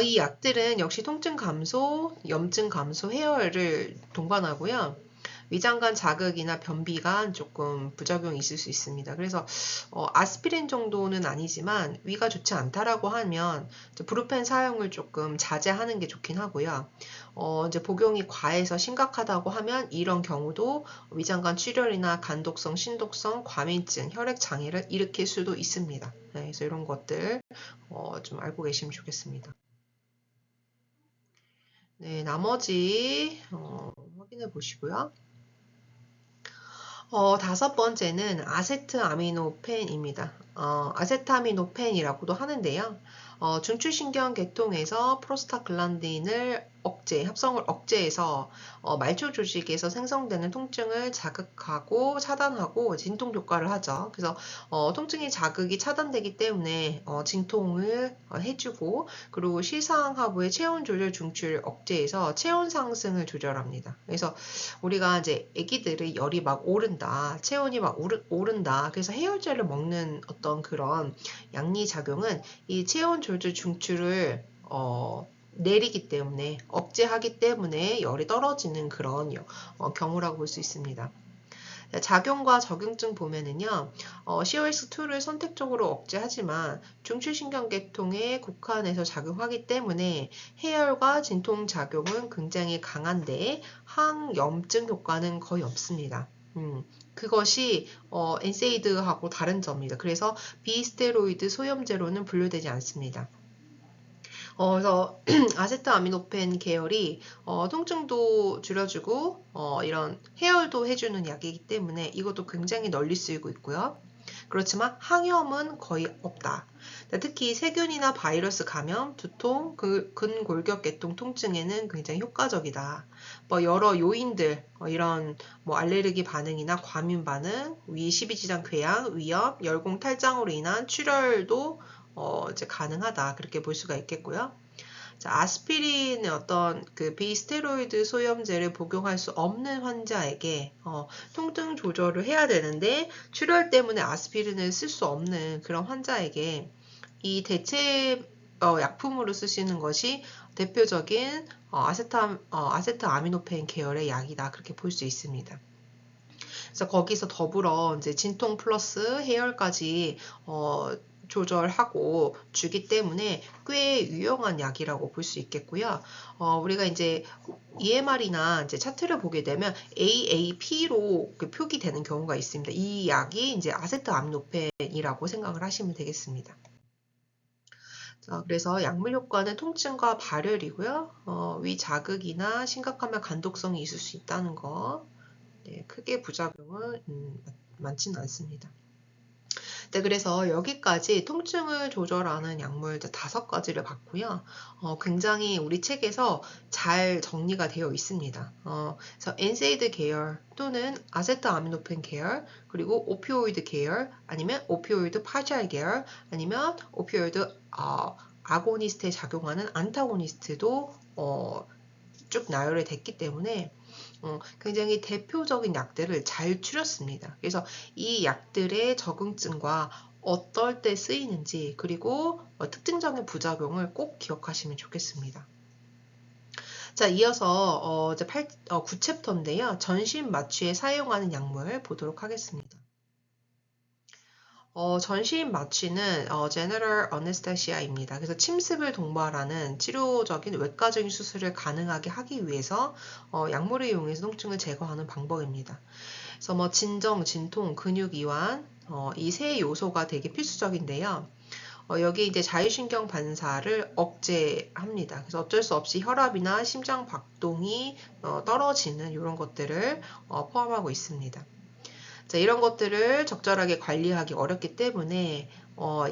이 약들은 역시 통증 감소, 염증 감소, 해열을 동반하고요. 위장관 자극이나 변비가 조금 부작용이 있을 수 있습니다. 그래서 아스피린 정도는 아니지만 위가 좋지 않다라고 하면 브루펜 사용을 조금 자제하는 게 좋긴 하고요. 이제 복용이 과해서 심각하다고 하면 이런 경우도 위장관 출혈이나 간독성, 신독성, 과민증, 혈액 장애를 일으킬 수도 있습니다. 네, 그래서 이런 것들 좀 알고 계시면 좋겠습니다. 네, 나머지 확인해 보시고요. 다섯 번째는 아세트아미노펜입니다. 아세타미노펜이라고도 하는데요. 중추신경 계통에서 프로스타글란딘을 합성을 억제해서 말초 조직에서 생성되는 통증을 자극하고 차단하고 진통 효과를 하죠. 그래서 통증의 자극이 차단되기 때문에 진통을 해주고 그리고 시상하부의 체온 조절 중추를 억제해서 체온 상승을 조절합니다. 그래서 우리가 이제 아기들의 열이 막 오른다, 체온이 막 오른다. 그래서 해열제를 먹는 어떤 그런 양리 작용은 이 체온 조절 중추를 내리기 때문에 억제하기 때문에 열이 떨어지는 그런 경우라고 볼 수 있습니다. 작용과 적용증 보면은요, COX2를 선택적으로 억제하지만 중추신경계통에 국한해서 작용하기 때문에 해열과 진통 작용은 굉장히 강한데 항염증 효과는 거의 없습니다. 그것이 엔세이드하고 다른 점입니다. 그래서 비스테로이드 소염제로는 분류되지 않습니다. 그래서 아세트아미노펜 계열이 통증도 줄여주고 이런 해열도 해주는 약이기 때문에 이것도 굉장히 널리 쓰이고 있고요. 그렇지만 항염은 거의 없다. 특히 세균이나 바이러스 감염, 두통, 근골격계통 통증에는 굉장히 효과적이다. 뭐 여러 요인들, 이런 뭐 알레르기 반응이나 과민 반응, 식이지장 궤양, 위염, 열공 탈장으로 인한 출혈도 이제 가능하다 그렇게 볼 수가 있겠고요. 자, 아스피린의 어떤 그 비스테로이드 소염제를 복용할 수 없는 환자에게 통증 조절을 해야 되는데 출혈 때문에 아스피린을 쓸 수 없는 그런 환자에게 이 대체 약품으로 쓰시는 것이 대표적인 아세트아미노펜 계열의 약이다 그렇게 볼 수 있습니다. 그래서 거기서 더불어 이제 진통 플러스 해열까지 조절하고 주기 때문에 꽤 유용한 약이라고 볼 수 있겠고요. 우리가 이제 EMR이나 이제 차트를 보게 되면 AAP로 표기되는 경우가 있습니다. 이 약이 이제 아세트아미노펜이라고 생각을 하시면 되겠습니다. 자, 그래서 약물 효과는 통증과 발열이고요. 위 자극이나 심각하면 간독성이 있을 수 있다는 거. 네, 크게 부작용은 많지는 않습니다. 네, 그래서 여기까지 통증을 조절하는 약물 5가지를 봤고요. 굉장히 우리 책에서 잘 정리가 되어 있습니다. 그래서 엔세이드 계열 또는 아세트아미노펜 계열, 그리고 오피오이드 계열, 아니면 오피오이드 파샬 계열, 아니면 오피오이드 아고니스트에 작용하는 안타고니스트도 쭉 나열이 됐기 때문에 굉장히 대표적인 약들을 잘 추렸습니다. 그래서 이 약들의 적응증과 어떨 때 쓰이는지, 그리고 특징적인 부작용을 꼭 기억하시면 좋겠습니다. 자, 이어서 이제 9챕터인데요. 전신 마취에 사용하는 약물 보도록 하겠습니다. 전신 마취는 General Anesthesia입니다. 그래서 침습을 동반하는 치료적인 외과적인 수술을 가능하게 하기 위해서 약물을 이용해서 통증을 제거하는 방법입니다. 그래서 뭐 진정, 진통, 근육 이완 이 세 요소가 되게 필수적인데요. 여기 이제 자율신경 반사를 억제합니다. 그래서 어쩔 수 없이 혈압이나 심장 박동이 떨어지는 이런 것들을 포함하고 있습니다. 자, 이런 것들을 적절하게 관리하기 어렵기 때문에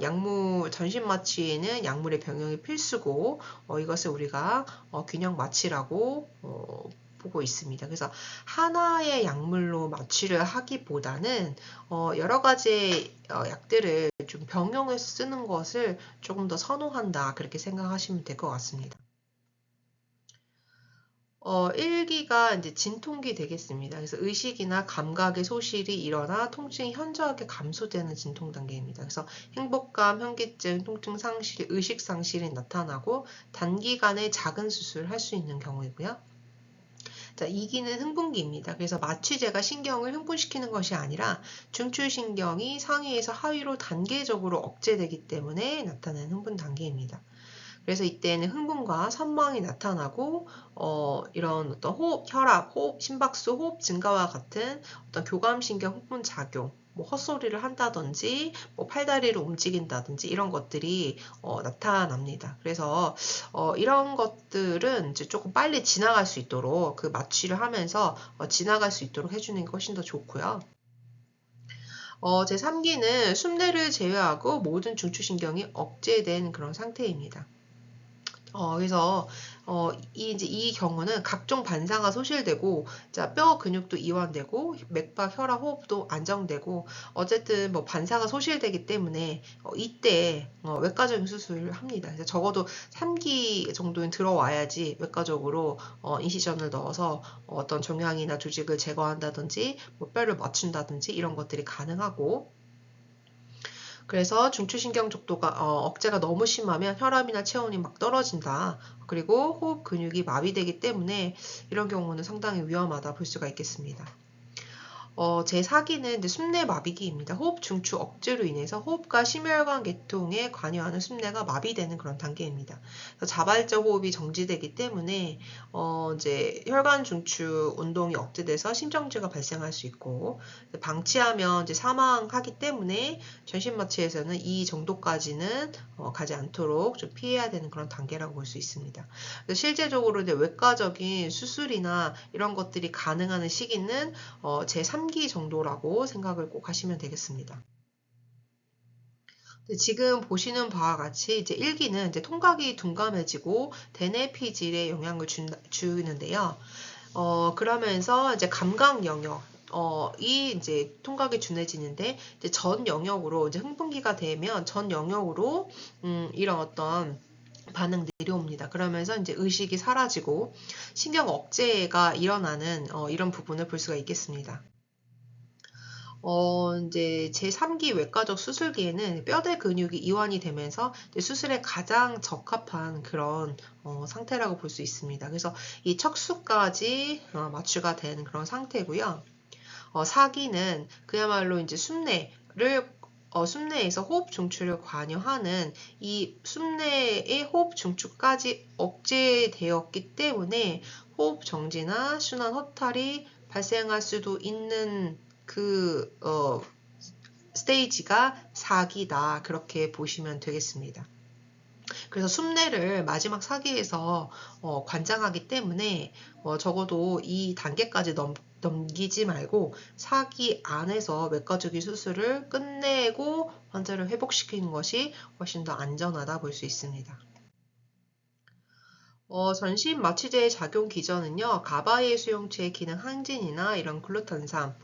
약물 전신 마취에는 약물의 병용이 필수고 이것을 우리가 균형 마취라고 보고 있습니다. 그래서 하나의 약물로 마취를 하기보다는 여러 가지 약들을 좀 병용해서 쓰는 것을 조금 더 선호한다, 그렇게 생각하시면 될 것 같습니다. 1기가 이제 진통기 되겠습니다. 그래서 의식이나 감각의 소실이 일어나 통증이 현저하게 감소되는 진통 단계입니다. 그래서 행복감, 현기증, 통증 상실, 의식 상실이 나타나고 단기간에 작은 수술을 할 수 있는 경우이고요. 자, 2기는 흥분기입니다. 그래서 마취제가 신경을 흥분시키는 것이 아니라 중추신경이 상위에서 하위로 단계적으로 억제되기 때문에 나타나는 흥분 단계입니다. 그래서 이때는 흥분과 선망이 나타나고 이런 어떤 호흡, 혈압, 호흡, 심박수, 호흡 증가와 같은 어떤 교감신경 흥분 작용, 뭐 헛소리를 한다든지, 뭐 팔다리를 움직인다든지 이런 것들이 나타납니다. 그래서 이런 것들은 이제 조금 빨리 지나갈 수 있도록 그 마취를 하면서 지나갈 수 있도록 해주는 게 훨씬 더 좋고요. 제3기는 숨뇌를 제외하고 모든 중추신경이 억제된 그런 상태입니다. 그래서 이 경우는 각종 반사가 소실되고, 자, 뼈 근육도 이완되고, 맥박, 혈압, 호흡도 안정되고, 어쨌든 뭐 반사가 소실되기 때문에 이때 외과적인 수술을 합니다. 그래서 적어도 3기 정도는 들어와야지 외과적으로 인시전을 넣어서 어떤 종양이나 조직을 제거한다든지, 뭐 뼈를 맞춘다든지 이런 것들이 가능하고, 그래서 중추신경 족도가 억제가 너무 심하면 혈압이나 체온이 막 떨어진다. 그리고 호흡 근육이 마비되기 때문에 이런 경우는 상당히 위험하다 볼 수가 있겠습니다. 제4기는 이제 숨내 마비기입니다. 호흡 중추 억제로 인해서 호흡과 심혈관 계통에 관여하는 숨내가 마비되는 그런 단계입니다. 자발적 호흡이 정지되기 때문에 이제 혈관 중추 운동이 억제돼서 심정지가 발생할 수 있고, 방치하면 이제 사망하기 때문에 전신 마취에서는 이 정도까지는 가지 않도록 좀 피해야 되는 그런 단계라고 볼 수 있습니다. 실제적으로 이제 외과적인 수술이나 이런 것들이 가능한 시기는 제3기 정도라고 생각을 꼭 하시면 되겠습니다. 지금 보시는 바와 같이 이제 1기는 이제 통각이 둔감해지고 대뇌 피질에 영향을 주는데요. 그러면서 이제 감각 영역, 이 이제 통각이 둔해지는데, 이제 전 영역으로 이제 흥분기가 되면 전 영역으로 이런 어떤 반응 내려옵니다. 그러면서 이제 의식이 사라지고 신경 억제가 일어나는 이런 부분을 볼 수가 있겠습니다. 이제 제3기 외과적 수술기에는 뼈대 근육이 이완이 되면서 수술에 가장 적합한 그런 상태라고 볼 수 있습니다. 그래서 이 척수까지 마취가 된 그런 상태고요. 4기는 그야말로 이제 숨내에서 호흡 중추를 관여하는 이 숨내의 호흡 중추까지 억제되었기 때문에 호흡 정지나 순환 허탈이 발생할 수도 있는 그 스테이지가 4기다, 그렇게 보시면 되겠습니다. 그래서 숨내를 마지막 4기에서 관장하기 때문에 적어도 이 단계까지 넘기지 말고 4기 안에서 외과적인 수술을 끝내고 환자를 회복시키는 것이 훨씬 더 안전하다 볼 수 있습니다. 전신 마취제의 작용 기전은요, 가바의 수용체의 기능 항진이나 이런 글루탄산,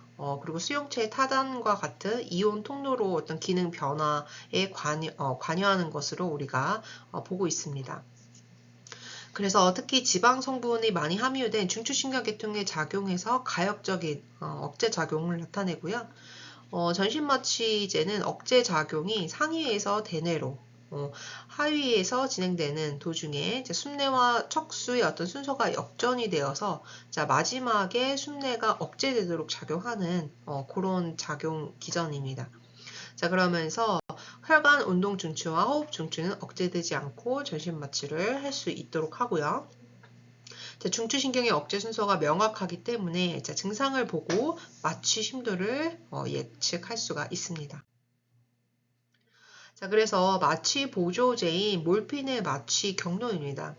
그리고 수용체의 타단과 같은 이온 통로로 어떤 기능 변화에 관여하는 것으로 우리가 보고 있습니다. 그래서 특히 지방 성분이 많이 함유된 중추신경계통에 작용해서 가역적인 억제 작용을 나타내고요. 전신마취제는 억제 작용이 상위에서 대뇌로, 하위에서 진행되는 도중에 이제 숨내와 척수의 어떤 순서가 역전이 되어서 마지막에 숨내가 억제되도록 작용하는 그런 작용 기전입니다. 자, 그러면서 혈관 운동 중추와 호흡 중추는 억제되지 않고 전신 마취를 할 수 있도록 하고요. 중추신경의 억제 순서가 명확하기 때문에 증상을 보고 마취 심도를 예측할 수가 있습니다. 자, 그래서 마취 보조제인 몰핀의 마취 경로입니다.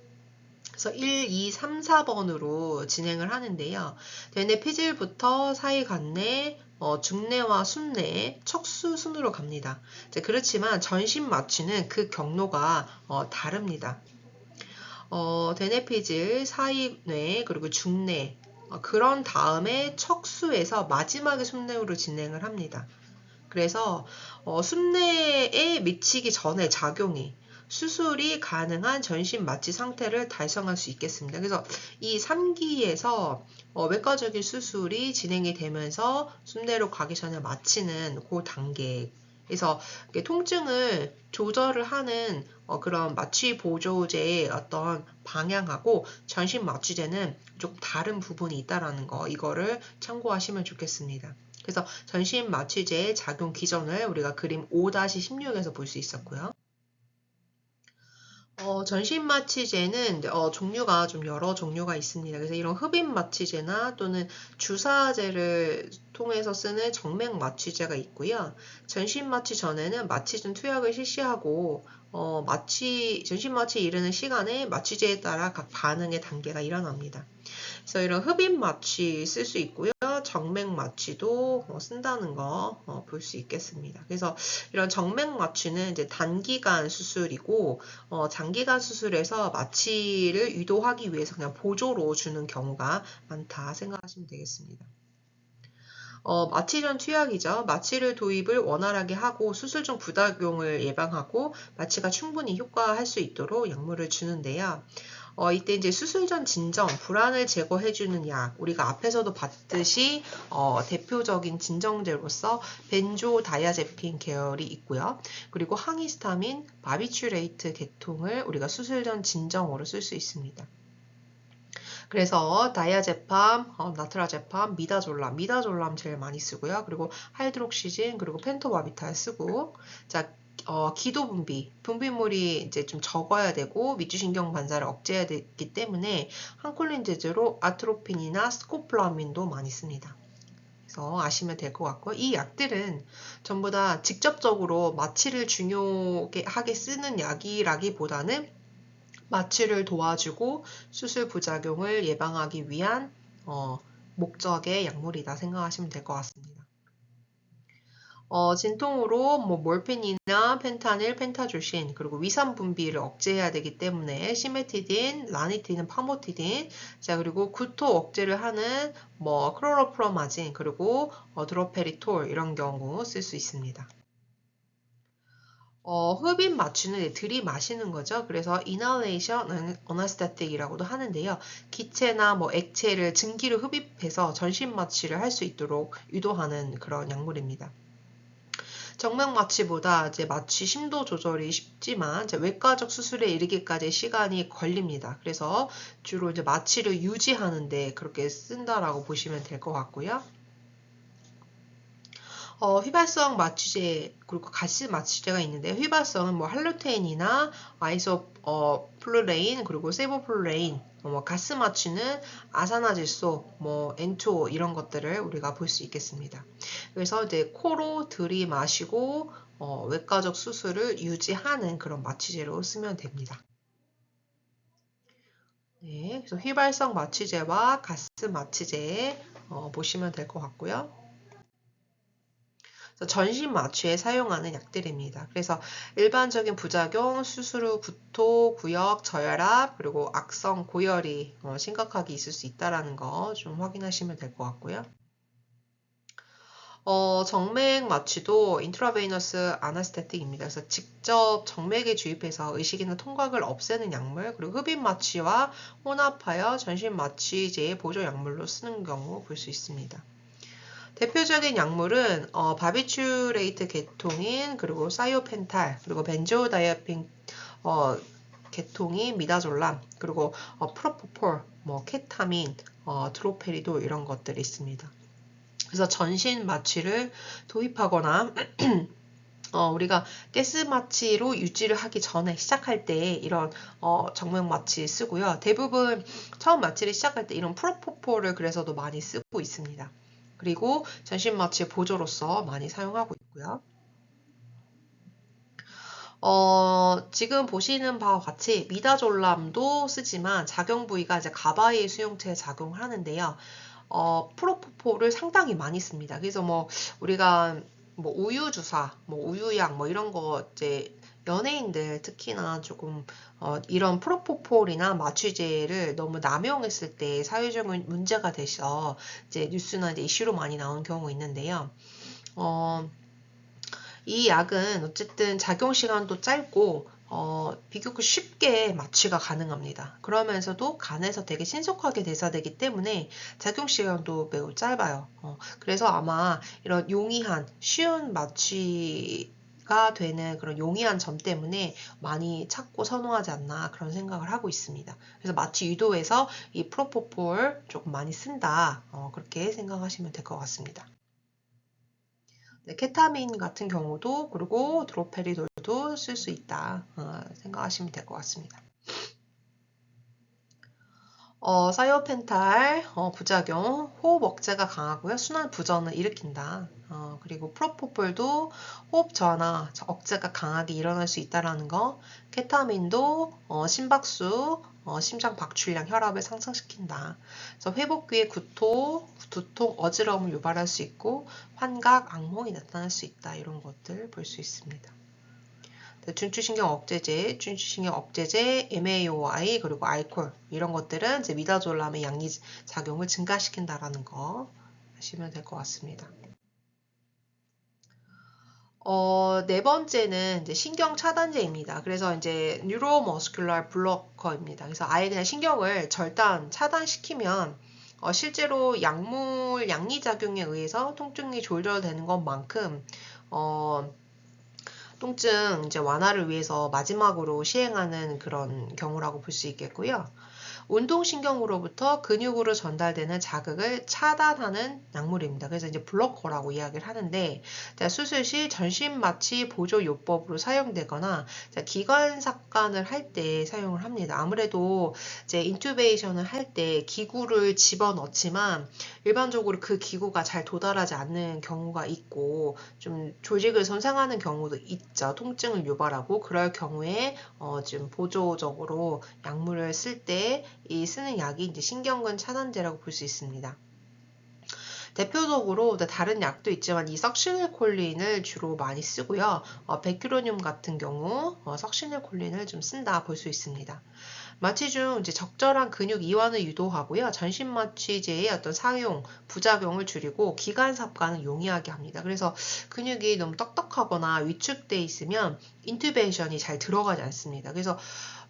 그래서 1, 2, 3, 4번으로 진행을 하는데요. 대뇌 피질부터 사이 간내, 중내와 숨내, 척수 순으로 갑니다. 그렇지만 전신 마취는 그 경로가 다릅니다. 대뇌 피질, 사이뇌, 그리고 중내, 그런 다음에 척수에서 마지막에 숨내로 진행을 합니다. 그래서 숨내에 미치기 전에 작용이 수술이 가능한 전신 마취 상태를 달성할 수 있겠습니다. 그래서 이 3기에서 외과적인 수술이 진행이 되면서 숨내로 가기 전에 마취는 그 단계. 그래서 통증을 조절을 하는 그런 마취 보조제의 어떤 방향하고 전신 마취제는 좀 다른 부분이 있다라는 거, 이거를 참고하시면 좋겠습니다. 그래서 전신 마취제의 작용 기전을 우리가 그림 5-16에서 볼 수 있었고요. 전신 마취제는 종류가 좀 여러 종류가 있습니다. 그래서 이런 흡입 마취제나 또는 주사제를 통해서 쓰는 정맥 마취제가 있고요. 전신 마취 전에는 마취전 투약을 실시하고 전신 마취 이르는 시간에 마취제에 따라 각 반응의 단계가 일어납니다. 그래서 이런 흡입 마취 쓸 수 있고요. 정맥 마취도 쓴다는 거 볼 수 있겠습니다. 그래서 이런 정맥 마취는 이제 단기간 수술이고 장기간 수술에서 마취를 유도하기 위해서 그냥 보조로 주는 경우가 많다 생각하시면 되겠습니다. 마취 전 투약이죠. 마취를 도입을 원활하게 하고 수술 중 부작용을 예방하고 마취가 충분히 효과할 수 있도록 약물을 주는데요. 이때 이제 수술 전 진정, 불안을 제거해주는 약, 우리가 앞에서도 봤듯이 대표적인 진정제로서 벤조다이아제핀 계열이 있고요. 그리고 항히스타민, 바비츄레이트 계통을 우리가 수술 전 진정으로 쓸 수 있습니다. 그래서 다이아제팜, 나트라제팜, 미다졸람 제일 많이 쓰고요. 그리고 하이드록시진, 그리고 펜토바비탈 쓰고, 자, 기도 분비물이 이제 좀 적어야 되고 밑주신경 반사를 억제해야 되기 때문에 항콜린 제제로 아트로핀이나 스코폴라민도 많이 씁니다. 그래서 아시면 될 것 같고, 이 약들은 전부 다 직접적으로 마취를 중요하게 쓰는 약이라기보다는 마취를 도와주고 수술 부작용을 예방하기 위한 목적의 약물이다 생각하시면 될 것 같습니다. 진통으로 뭐 몰핀이나 펜타닐, 펜타조신, 그리고 위산 분비를 억제해야 되기 때문에 시메티딘, 라니틴, 파모티딘, 자, 그리고 구토 억제를 하는 뭐 클로로프로마진, 그리고 드로페리톨 이런 경우 쓸 수 있습니다. 흡입 마취는 들이마시는 거죠. 그래서 inhalation anesthetic이라고도 하는데요. 기체나 뭐 액체를 증기로 흡입해서 전신 마취를 할 수 있도록 유도하는 그런 약물입니다. 정맥 마취보다 이제 마취 심도 조절이 쉽지만 이제 외과적 수술에 이르기까지 시간이 걸립니다. 그래서 주로 이제 마취를 유지하는데 그렇게 쓴다라고 보시면 될 것 같고요. 휘발성 마취제 그리고 가스 마취제가 있는데 휘발성은 뭐 할로테인이나 아이소플루레인 그리고 세보플루레인 뭐 가스 마취는 아산화질소 뭐 엔초 이런 것들을 우리가 볼 수 있겠습니다. 그래서 이제 코로 들이마시고 외과적 수술을 유지하는 그런 마취제로 쓰면 됩니다. 네, 그래서 휘발성 마취제와 가스 마취제의 보시면 될 것 같고요. 전신 마취에 사용하는 약들입니다. 그래서 일반적인 부작용, 수술 후 구토, 구역, 저혈압, 그리고 악성 고열이 심각하게 있을 수 있다는 거 좀 확인하시면 될 것 같고요. 정맥 마취도 인트라베이너스 아나스테틱입니다. 그래서 직접 정맥에 주입해서 의식이나 통각을 없애는 약물, 그리고 흡입 마취와 혼합하여 전신 마취제의 보조 약물로 쓰는 경우 볼 수 있습니다. 대표적인 약물은 바비츄레이트 계통인, 그리고 사이오펜탈, 그리고 벤조다이아핀 계통인 미다졸람, 그리고 프로포폴, 케타민, 드로페리도 이런 것들이 있습니다. 그래서 전신 마취를 도입하거나 우리가 가스 마취로 유지를 하기 전에 시작할 때 이런 정맥 마취 쓰고요. 대부분 처음 마취를 시작할 때 이런 프로포폴을 그래서도 많이 쓰고 있습니다. 그리고 전신 마취의 보조로서 많이 사용하고 있고요. 지금 보시는 바와 같이 미다졸람도 쓰지만 작용 부위가 이제 가바이 수용체에 작용을 하는데요. 프로포폴을 상당히 많이 씁니다. 그래서 우리가 우유 주사, 우유약 이런 거 이제 연예인들 특히나 조금 이런 프로포폴이나 마취제를 너무 남용했을 때 사회적인 문제가 돼서 이제 뉴스나 이제 이슈로 많이 나온 경우 있는데요. 이 약은 어쨌든 작용 시간도 짧고 비교적 쉽게 마취가 가능합니다. 그러면서도 간에서 되게 신속하게 대사되기 때문에 작용 시간도 매우 짧아요. 그래서 아마 이런 용이한 쉬운 마취가 되는 그런 용이한 점 때문에 많이 찾고 선호하지 않나 그런 생각을 하고 있습니다. 그래서 마취 유도에서 이 프로포폴 조금 많이 쓴다. 그렇게 생각하시면 될 것 같습니다. 네, 케타민 같은 경우도 그리고 드로페리돌도 쓸 수 있다 생각하시면 될 것 같습니다. 사이오펜탈 부작용, 호흡 억제가 강하고요. 순환 부전을 일으킨다. 그리고 프로포폴도 호흡 저하나 억제가 강하게 일어날 수 있다는 거. 케타민도 심박수, 심장 박출량, 혈압을 상승시킨다. 그래서 회복 후에 구토, 두통, 어지러움을 유발할 수 있고 환각, 악몽이 나타날 수 있다. 이런 것들 볼 수 있습니다. 중추신경 억제제, MAOI, 그리고 알코올 이런 것들은 이제 미다졸람의 양리 작용을 증가시킨다라는 거 하시면 될 것 같습니다. 네 번째는 이제 신경 차단제입니다. 그래서 이제 뉴로머스큘러 블로커입니다. 그래서 아예 그냥 신경을 절단 차단시키면 실제로 약물 양리 작용에 의해서 통증이 조절되는 것만큼 통증 이제 완화를 위해서 마지막으로 시행하는 그런 경우라고 볼 수 있겠고요. 운동신경으로부터 근육으로 전달되는 자극을 차단하는 약물입니다. 그래서 이제 블로커라고 이야기를 하는데 수술 시 전신마취 보조요법으로 사용되거나 기관삽관을 할 때 사용을 합니다. 아무래도 이제 인투베이션을 할 때 기구를 집어넣지만 일반적으로 그 기구가 잘 도달하지 않는 경우가 있고 좀 조직을 손상하는 경우도 있죠. 통증을 유발하고 그럴 경우에 지금 보조적으로 약물을 쓸 때 이 쓰는 약이 이제 신경근 차단제라고 볼 수 있습니다. 대표적으로 다른 약도 있지만 이 석시닐콜린을 주로 많이 쓰고요. 베큐로늄 같은 경우 석시닐콜린을 좀 쓴다 볼 수 있습니다. 마취 중 이제 적절한 근육 이완을 유도하고요. 전신 마취제의 어떤 사용, 부작용을 줄이고 기관 삽관을 용이하게 합니다. 그래서 근육이 너무 떡떡하거나 위축돼 있으면 인투베이션이 잘 들어가지 않습니다. 그래서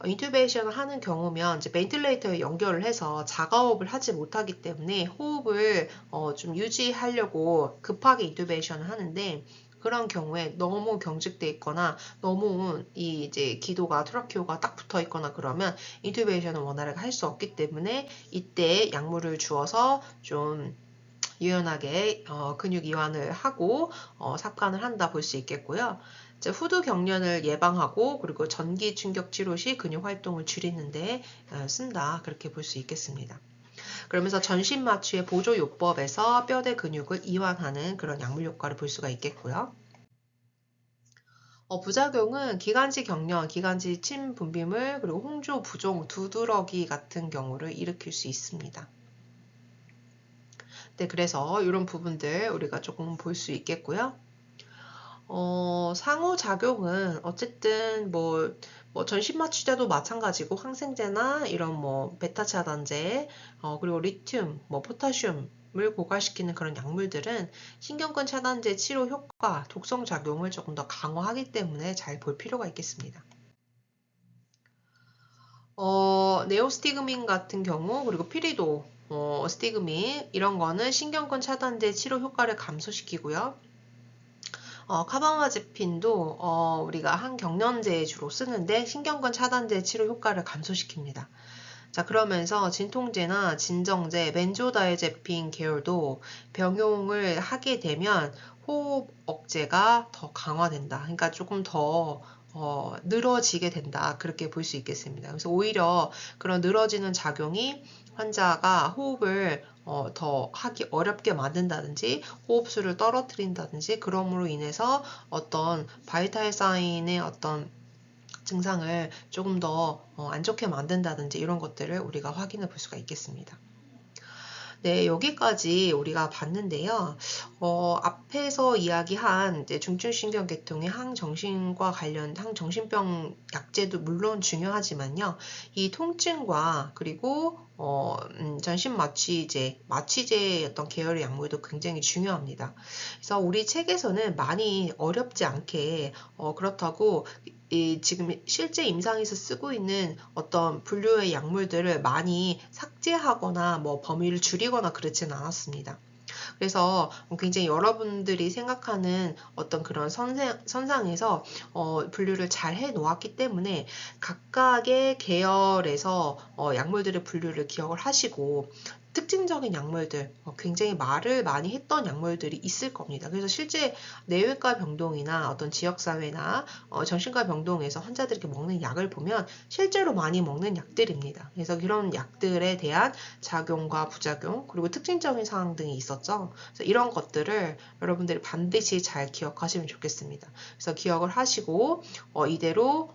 인투베이션을 하는 경우면 이제 벤틸레이터에 연결을 해서 자가호흡을 하지 못하기 때문에 호흡을 좀 유지하려고 급하게 인투베이션을 하는데 그런 경우에 너무 경직돼 있거나 너무 이 이제 기도가 트라키오가 딱 붙어 있거나 그러면 인투베이션을 원활하게 할 수 없기 때문에 이때 약물을 주어서 좀 유연하게 근육 이완을 하고 삽관을 한다 볼 수 있겠고요. 이제 후두 경련을 예방하고 그리고 전기 충격 치료 시 근육 활동을 줄이는데 쓴다 그렇게 볼 수 있겠습니다. 그러면서 전신 마취의 보조 요법에서 뼈대 근육을 이완하는 그런 약물 효과를 볼 수가 있겠고요. 부작용은 기관지 경련, 기관지 침 분비물, 그리고 홍조 부종, 두드러기 같은 경우를 일으킬 수 있습니다. 네, 그래서 이런 부분들 우리가 조금 볼 수 있겠고요. 상호작용은 어쨌든 전신마취제도 마찬가지고 항생제나 이런 베타 차단제, 그리고 리튬, 포타슘을 고갈시키는 그런 약물들은 신경근 차단제 치료 효과, 독성 작용을 조금 더 강화하기 때문에 잘 볼 필요가 있겠습니다. 네오스티그민 같은 경우, 그리고 피리도, 스티그민 이런 거는 신경근 차단제 치료 효과를 감소시키고요. 카바마제핀도 우리가 항경련제에 주로 쓰는데 신경근 차단제 치료 효과를 감소시킵니다. 자, 그러면서 진통제나 진정제, 벤조다이제핀 계열도 병용을 하게 되면 호흡 억제가 더 강화된다. 그러니까 조금 더 늘어지게 된다. 그렇게 볼 수 있겠습니다. 그래서 오히려 그런 늘어지는 작용이 환자가 호흡을 더 하기 어렵게 만든다든지 호흡수를 떨어뜨린다든지 그럼으로 인해서 어떤 바이탈 사인의 어떤 증상을 조금 더 안 좋게 만든다든지 이런 것들을 우리가 확인해 볼 수가 있겠습니다. 네, 여기까지 우리가 봤는데요. 앞에서 이야기한 이제 중증신경계통의 항정신과 관련 항정신병 약제도 물론 중요하지만요. 이 통증과 그리고 전신마취제, 마취제의 어떤 계열의 약물도 굉장히 중요합니다. 그래서 우리 책에서는 많이 어렵지 않게 그렇다고 지금 실제 임상에서 쓰고 있는 어떤 분류의 약물들을 많이 삭제하거나 범위를 줄이거나 그렇지는 않았습니다. 그래서 굉장히 여러분들이 생각하는 어떤 그런 선상에서 분류를 잘 해 놓았기 때문에 각각의 계열에서 약물들의 분류를 기억을 하시고 특징적인 약물들, 굉장히 말을 많이 했던 약물들이 있을 겁니다. 그래서 실제 뇌외과 병동이나 어떤 지역사회나 정신과 병동에서 환자들에게 먹는 약을 보면 실제로 많이 먹는 약들입니다. 그래서 이런 약들에 대한 작용과 부작용, 그리고 특징적인 사항 등이 있었죠. 그래서 이런 것들을 여러분들이 반드시 잘 기억하시면 좋겠습니다. 그래서 기억을 하시고 이대로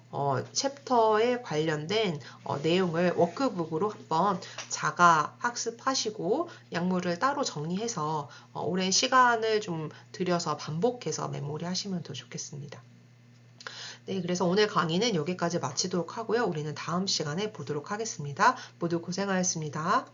챕터에 관련된 내용을 워크북으로 한번 자가 학습하시고 약물을 따로 정리해서 오랜 시간을 좀 들여서 반복해서 메모리 하시면 더 좋겠습니다. 네, 그래서 오늘 강의는 여기까지 마치도록 하고요. 우리는 다음 시간에 보도록 하겠습니다. 모두 고생하셨습니다.